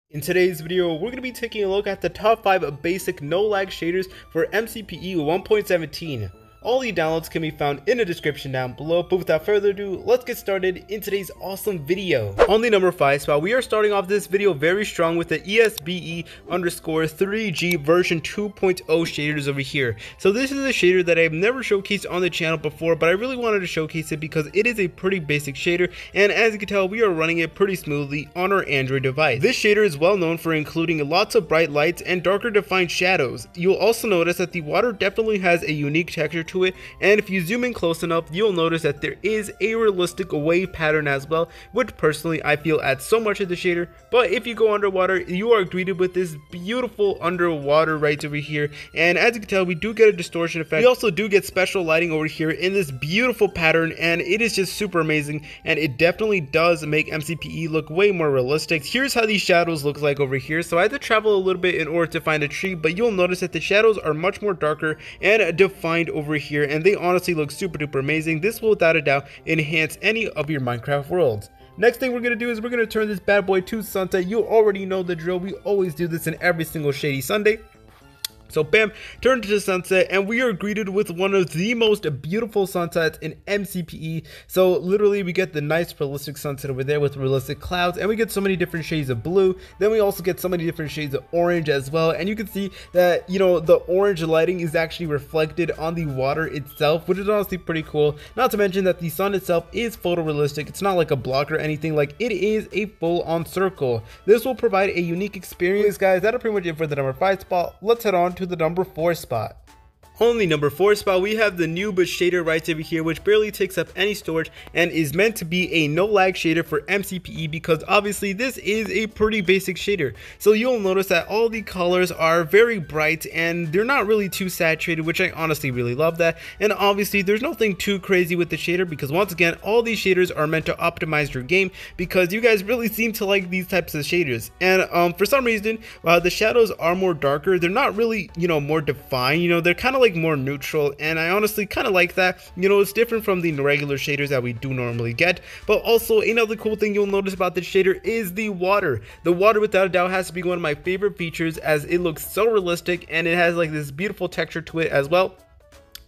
In today's video, we're going to be taking a look at the top 5 basic no-lag shaders for MCPE 1.17. All the downloads can be found in the description down below, but without further ado, let's get started in today's awesome video. On the number 5 spot, we are starting off this video very strong with the ESBE_3G version 2.0 shaders over here. So this is a shader that I've never showcased on the channel before, but I really wanted to showcase it because it is a pretty basic shader, and as you can tell, we are running it pretty smoothly on our Android device. This shader is well known for including lots of bright lights and darker defined shadows. You'll also notice that the water definitely has a unique texture to it, and if you zoom in close enough, you'll notice that there is a realistic wave pattern as well, which personally I feel adds so much to the shader. But if you go underwater, you are greeted with this beautiful underwater right over here, and as you can tell, we do get a distortion effect. We also do get special lighting over here in this beautiful pattern, and it is just super amazing, and it definitely does make MCPE look way more realistic. Here's how these shadows look like over here. So I had to travel a little bit in order to find a tree, but you'll notice that the shadows are much more darker and defined over here, and they honestly look super duper amazing. This will without a doubt enhance any of your Minecraft worlds. Next thing we're going to do is we're going to turn this bad boy to sunset. You already know the drill. We always do this in every single Shady Sunday. So bam, turn to the sunset, and we are greeted with one of the most beautiful sunsets in MCPE. So literally we get the nice realistic sunset over there with realistic clouds, and we get so many different shades of blue. Then we also get so many different shades of orange as well, and you can see that, you know, the orange lighting is actually reflected on the water itself, which is honestly pretty cool. Not to mention that the sun itself is photorealistic. It's not like a block or anything, like it is a full-on circle. This will provide a unique experience, guys. That'll pretty much it for the number 5 spot. Let's head on to the number 4 spot. On the number 4 spot, we have the Noob shader right over here, which barely takes up any storage and is meant to be a no lag shader for MCPE because obviously this is a pretty basic shader. So you'll notice that all the colors are very bright and they're not really too saturated, which I honestly really love that. And obviously there's nothing too crazy with the shader because once again, all these shaders are meant to optimize your game because you guys really seem to like these types of shaders. And for some reason, while the shadows are more darker, they're not really, you know, more defined. You know, they're kind of like more neutral, and I honestly kind of like that. You know, it's different from the regular shaders that we do normally get. But also another cool thing you'll notice about this shader is the water. The water without a doubt has to be one of my favorite features as it looks so realistic and it has like this beautiful texture to it as well.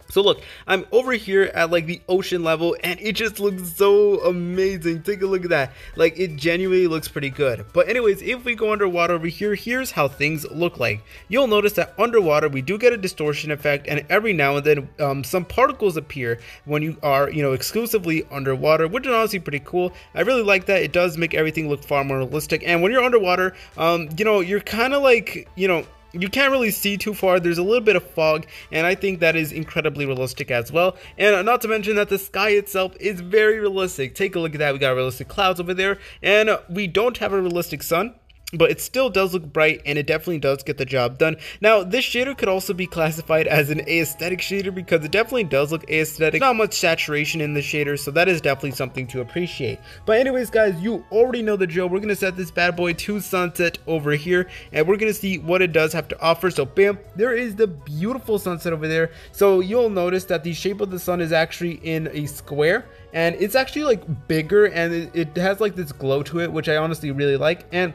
So look, I'm over here at like the ocean level and it just looks so amazing. Take a look at that. Like it genuinely looks pretty good. But anyways, if we go underwater over here, here's how things look like. You'll notice that underwater we do get a distortion effect, and every now and then some particles appear when you are, you know, exclusively underwater, which is honestly pretty cool. I really like that. It does make everything look far more realistic. And when you're underwater, you know, you're kind of like, you know, you can't really see too far. There's a little bit of fog, and I think that is incredibly realistic as well. And not to mention that the sky itself is very realistic. Take a look at that. We got realistic clouds over there, and we don't have a realistic sun, but it still does look bright, and it definitely does get the job done. Now, this shader could also be classified as an aesthetic shader because it definitely does look aesthetic. Not much saturation in the shader, so that is definitely something to appreciate. But anyways, guys, you already know the drill. We're gonna set this bad boy to sunset over here, and we're gonna see what it does have to offer. So bam, there is the beautiful sunset over there. So you'll notice that the shape of the sun is actually in a square, and it's actually like bigger, and it has like this glow to it, which I honestly really like. And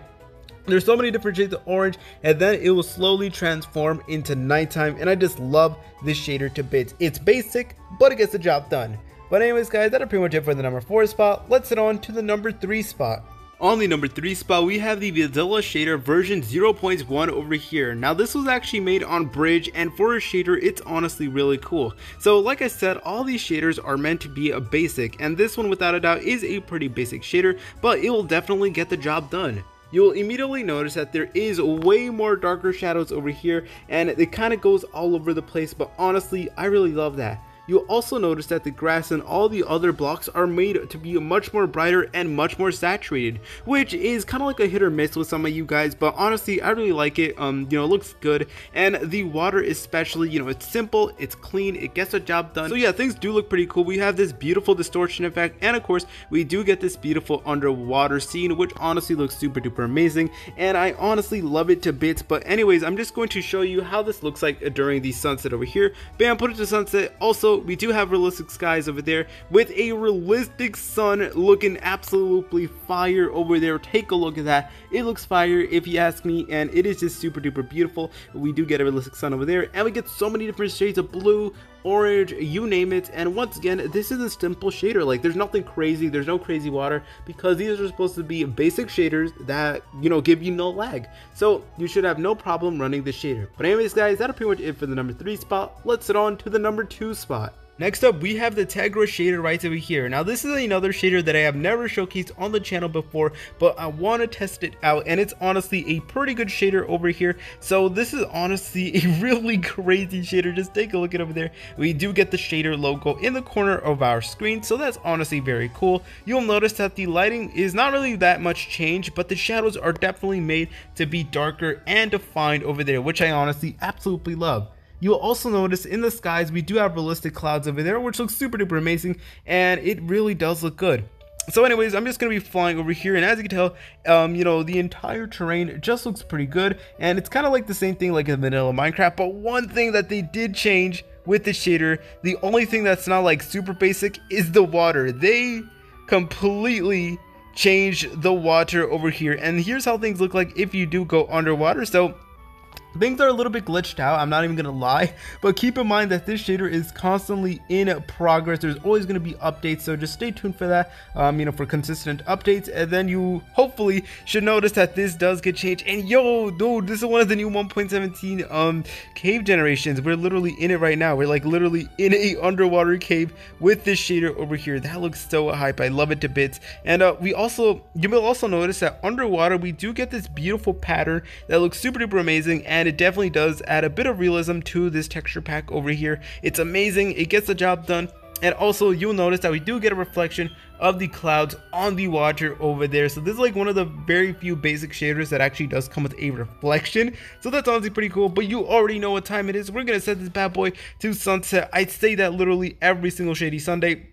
there's so many different shades of orange, and then it will slowly transform into nighttime, and I just love this shader to bits. It's basic, but it gets the job done. But anyways, guys, that'll pretty much it for the number 4 spot. Let's head on to the number 3 spot. On the number 3 spot, we have the Vidilla shader version 0.1 over here. Now this was actually made on Bridge, and for a shader it's honestly really cool. So like I said, all these shaders are meant to be a basic, and this one without a doubt is a pretty basic shader, but it will definitely get the job done. You'll immediately notice that there is way more darker shadows over here, and it kind of goes all over the place, but honestly I really love that. You'll also notice that the grass and all the other blocks are made to be much more brighter and much more saturated, which is kind of like a hit or miss with some of you guys, but honestly I really like it. You know, it looks good, and the water especially, you know, it's simple, it's clean, it gets the job done. So yeah, things do look pretty cool. We have this beautiful distortion effect, and of course we do get this beautiful underwater scene, which honestly looks super duper amazing, and I honestly love it to bits. But anyways, I'm just going to show you how this looks like during the sunset over here. Bam, put it to sunset. Also, also, we do have realistic skies over there with a realistic sun looking absolutely fire over there. Take a look at that. It looks fire if you ask me, and it is just super duper beautiful. We do get a realistic sun over there, and we get so many different shades of blue, orange, you name it. And once again, this is a simple shader. Like, there's nothing crazy, there's no crazy water, because these are supposed to be basic shaders that, you know, give you no lag. So you should have no problem running the shader. But anyways guys, that's pretty much it for the number 3 spot. Let's head on to the number 2 spot. Next up, we have the Tegra shader right over here. Now this is another shader that I have never showcased on the channel before, but I want to test it out, and it's honestly a pretty good shader over here. So this is honestly a really crazy shader. Just take a look at over there. We do get the shader logo in the corner of our screen, so that's honestly very cool. You'll notice that the lighting is not really that much change, but the shadows are definitely made to be darker and defined over there, which I honestly absolutely love. You'll also notice in the skies we do have realistic clouds over there, which looks super duper amazing, and it really does look good. So anyways, I'm just going to be flying over here, and as you can tell, you know, the entire terrain just looks pretty good, and it's kind of like the same thing like in vanilla Minecraft. But one thing that they did change with the shader, the only thing that's not like super basic, is the water. They completely changed the water over here, and here's how things look like if you do go underwater. So things are a little bit glitched out, I'm not even gonna lie, but keep in mind that this shader is constantly in progress. There's always gonna be updates, so just stay tuned for that, you know, for consistent updates. And then you hopefully should notice that this does get changed. And yo, dude, this is one of the new 1.17 cave generations. We're literally in it right now. We're like literally in a underwater cave with this shader over here. That looks so hype. I love it to bits. And you will also notice that underwater we do get this beautiful pattern that looks super duper amazing, and it definitely does add a bit of realism to this texture pack over here. It's amazing, it gets the job done. And also you'll notice that we do get a reflection of the clouds on the water over there. So this is like one of the very few basic shaders that actually does come with a reflection, so that's honestly pretty cool. But you already know what time it is. We're gonna set this bad boy to sunset. I'd say that literally every single Shady Sunday.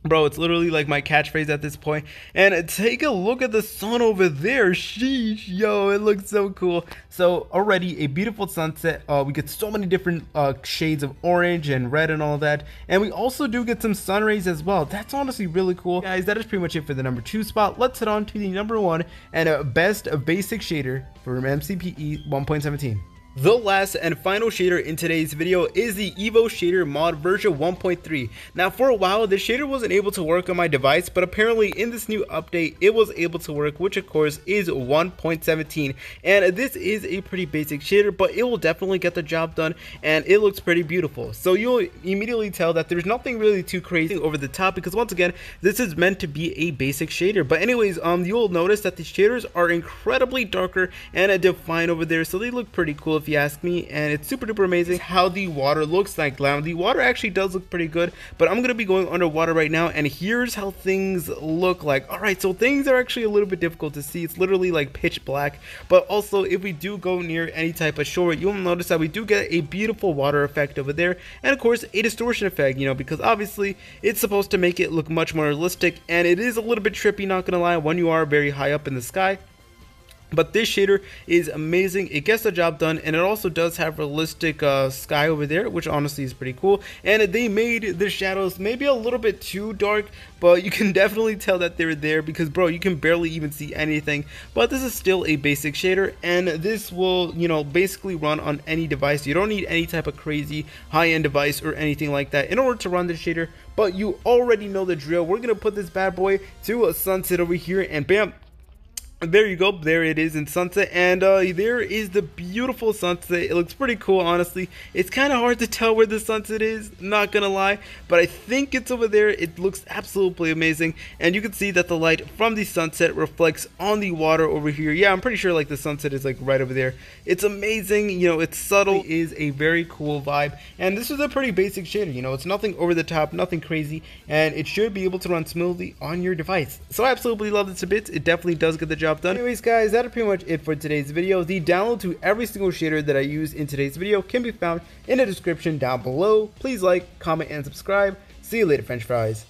Bro, it's literally like my catchphrase at this point. And take a look at the sun over there. Sheesh, yo, it looks so cool. So already a beautiful sunset. We get so many different shades of orange and red and all that, and we also do get some sun rays as well. That's honestly really cool. Guys, that is pretty much it for the number 2 spot. Let's head on to the number 1 and best basic shader for MCPE 1.17. The last and final shader in today's video is the Evo Shader mod version 1.3. Now for a while this shader wasn't able to work on my device, but apparently in this new update it was able to work, which of course is 1.17. And this is a pretty basic shader, but it will definitely get the job done, and it looks pretty beautiful. So you'll immediately tell that there's nothing really too crazy over the top, because once again this is meant to be a basic shader. But anyways, you'll notice that the shaders are incredibly darker and defined over there, so they look pretty cool if you ask me. And it's super duper amazing how the water looks like. Now the water actually does look pretty good, but I'm gonna be going underwater right now, and here's how things look like. All right, so things are actually a little bit difficult to see. It's literally like pitch black. But also if we do go near any type of shore, you'll notice that we do get a beautiful water effect over there, and of course a distortion effect, you know, because obviously it's supposed to make it look much more realistic. And it is a little bit trippy, not gonna lie, when you are very high up in the sky. But this shader is amazing. It gets the job done, and it also does have realistic sky over there, which honestly is pretty cool. And they made the shadows maybe a little bit too dark, but you can definitely tell that they're there, because bro, you can barely even see anything. But this is still a basic shader, and this will, you know, basically run on any device. You don't need any type of crazy high-end device or anything like that in order to run this shader. But you already know the drill. We're gonna put this bad boy to a sunset over here, and bam, there you go, there it is in sunset. And there is the beautiful sunset. It looks pretty cool, honestly. It's kind of hard to tell where the sunset is, not gonna lie, but I think it's over there. It looks absolutely amazing, and you can see that the light from the sunset reflects on the water over here. Yeah, I'm pretty sure like the sunset is like right over there. It's amazing, you know, it's subtle. It is a very cool vibe, and this is a pretty basic shader, you know, it's nothing over the top, nothing crazy, and it should be able to run smoothly on your device. So I absolutely love this a bit. It definitely does get the job done. Anyways guys, that is pretty much it for today's video. The download to every single shader that I use in today's video can be found in the description down below. Please like, comment, and subscribe. See you later, French fries.